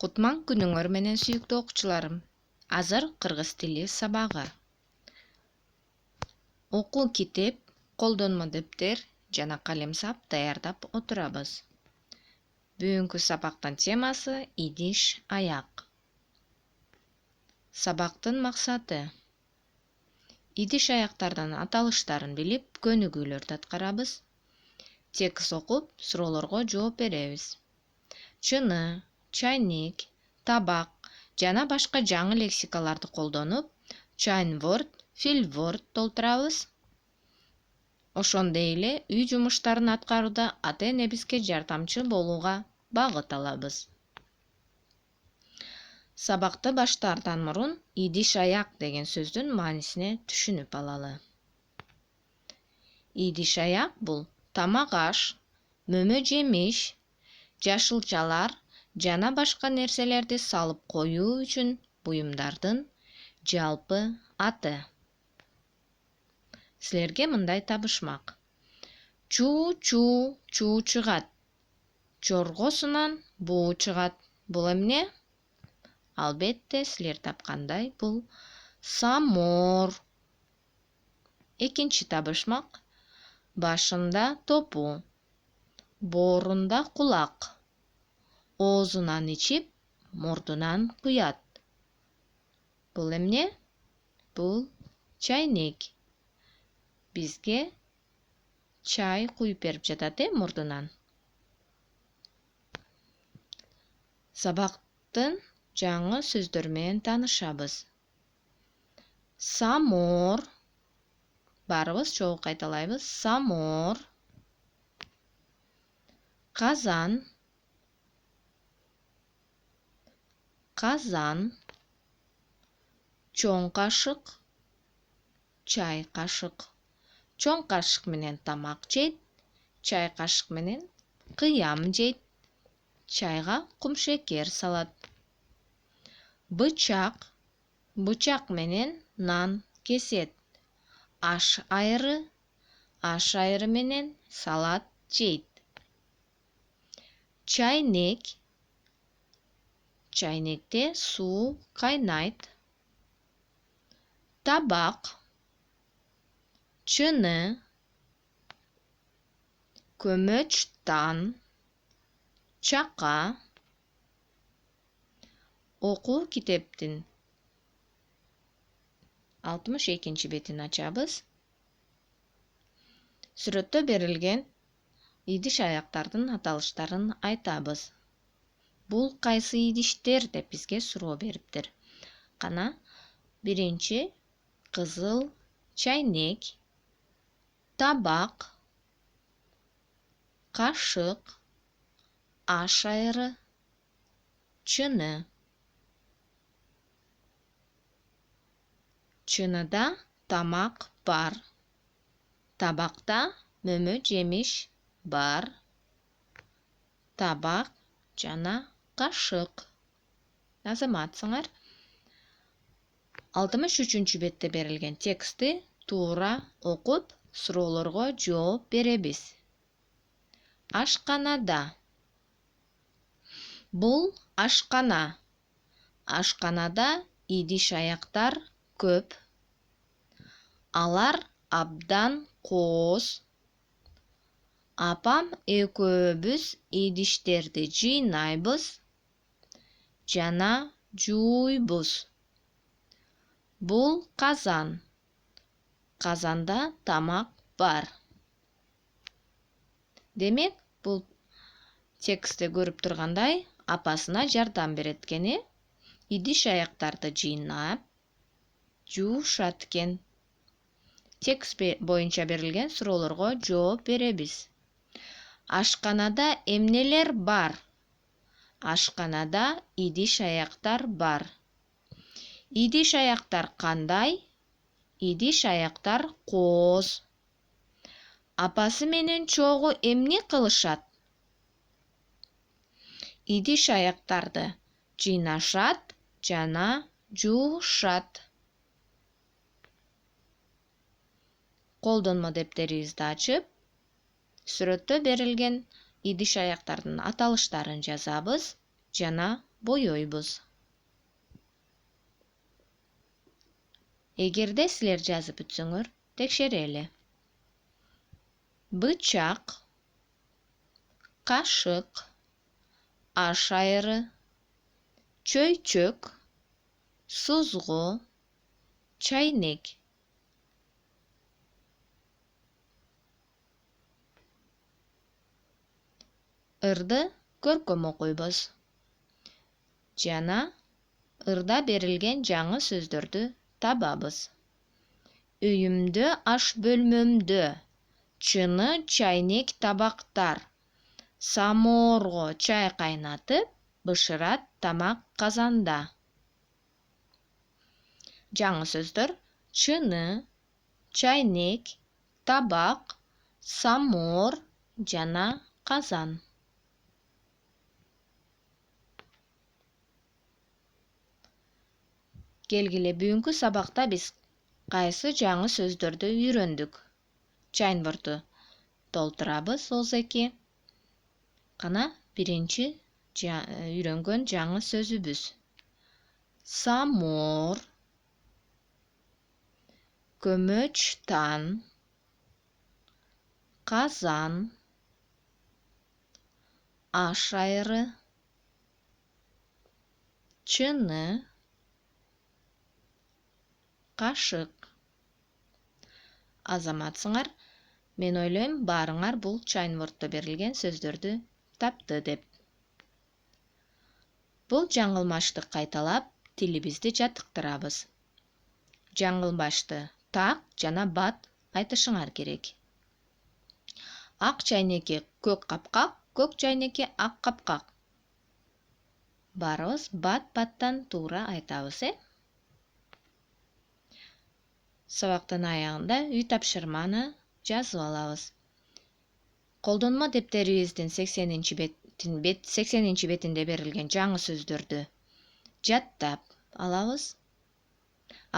Кутман күнүңөр менен сүйүктүү окуучуларым. Азыр кыргыз тили сабагы. Окуу китеп, колдонмо дептер жана калемсап даярдап отурабыз. Бүгүнкү сабактын темасы идиш аяк. Сабактын максаты: идиш аяктардын аталыштарын билип, көнүгүүлөрдү аткарабыз. Текст окуп, суроолорго жооп беребиз. Чыны, чайник, табак жана башка жаңы лексикаларды колдонуп, чайнворд, филворд толтурабыз. Ошондой эле үй жумуштарын аткарууда ата-энебизге жардамчы болууга багыт алабыз. Сабакты баштаардан мурун идиш аяк деген сөздүн маанисине түшүнүп алалы. Идиш аяк бул тамак аш, мөмө жемиш, жашылчалар жана башка нерселерди салып коюу үчүн буюмдардын жалпы аты. Силерге мындай табышмак: чуу чыгат, чоргосунан буу чыгат. Бул эмне? Албетте, силер тапкандай, бул самор. Экинчи табышмак: башында топу, боорунда кулак, оозунан ичип, мурдунан куят. Бул эмне? Бул чайник. Бизге чай куюп берип жатат, мурдунан. Сабактын жаңы сөздөр менен таанышабыз. Самор. Баарыбыз чогуу кайталайбыз. Самор. Казан. Казан. Чоң кашык. Чай кашык. Чоң кашык менен тамак жейт, чай кашык менен кыям жейт. Чайга кумшекер салат. Бычак. Бычак менен нан кесет. Аш айры менен салат жейт. Чайнек. Чайнекте суу кайнайт. Табак. Чыны. Көмөч-тан. Чака. Окуу китептин 62 бетин ачабыз. Сүрөттө берилген идиш аяктардын аталыштарын айтабыз. Бул кайсы идиштер деп бизге суроо бериптир. Кана, биринчи кызыл чайнек, табак, кашык, аш айры, чыны. Чыныда тамак бар. Табакта мөмө жемиш бар. Табак жана кашык. Назаматсыңар. 63 бетте берилген текстти туура окуп, суроолорго жооп беребиз. Ашканада. Бул ашкана. Ашканада идиш аяктар көп. Алар абдан кооз. Апам экөөбүз идиштерди жыйнайбыз жана жууйбуз. Бул казан. Казанда тамак бар. Демек, бул текстте көрүп тургандай, апасына жардам берет экен, идиш аяктарды жыйнап, жуушат экен. Текст боюнча берилген суроолорго жооп беребиз. Ашканада эмнелер бар? Ашканада идиш аяктар бар. Идиш аяктар кандай? Идиш аяктар кооз. Апасы менен чогуу эмне кылышат? Идиш аяктарды жыйнашат жана жуушат. Колдонмо дептерибизди ачып, сүрөттө берилген идиш аяктардын аталыштарын жазабыз. жана боёйбуз. Эгерде силер жазып бүтсөңөр, текшерели. Бычак, кашык, аш айыры, чөйчөк, сузгу, чайнек. Ырды көркөм окуйбуз. Жана ырда берилген жаңы сөздөрдү табабыз. Үйүмдө, аш бөлмөмдө, чыны чайнек табактар, самоорго чай кайнатып, бышырат тамак казанда. Жаңы сөздөр: чыны, чайнек, табак, самоор жана казан. Келгиле, бүгүнкү сабакта биз кайсы жаңы сөздөрдү үйрөндүк? Чайнвортду толтурабыз оозеки. Кана биринчи үйрөнгөн жаңы сөзүбүз. Самоор, көмөч-тан, казан, аш айыры, чыны, кашык. Азаматсыңар, мен ойлойм, баарыңар бул чайнвортто берилген сөздөрдү тапты деп. Бул жаңылмашты кайталап, тилибизди жаттыктырабыз. Жаңылмашты так жана бат айтышыңар керек. Ак чайнекке көк капкак, көк чайнекке ак капкак. Баарыбыз бат-баттан туура айтабыз, Сабактын аягында үй тапшырманы жазып алабыз. Колдонмо дептерибиздин 80-нчи бетинде берилген жаңы сөздөрдү жаттап алабыз.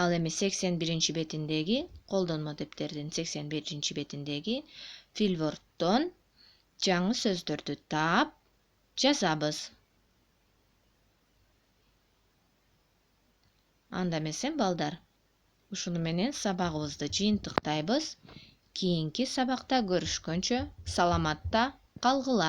Ал эми 81-нчи бетиндеги, колдонмо дептердин 81-нчи бетиндеги Филвордтон жаңы сөздөрдү таап жазабыз. Анда эмесе, балдар, ушуну менен сабагыбызды жыйынтыктайбыз. Кийинки сабакта көрүшкөнчө саламатта калгыла.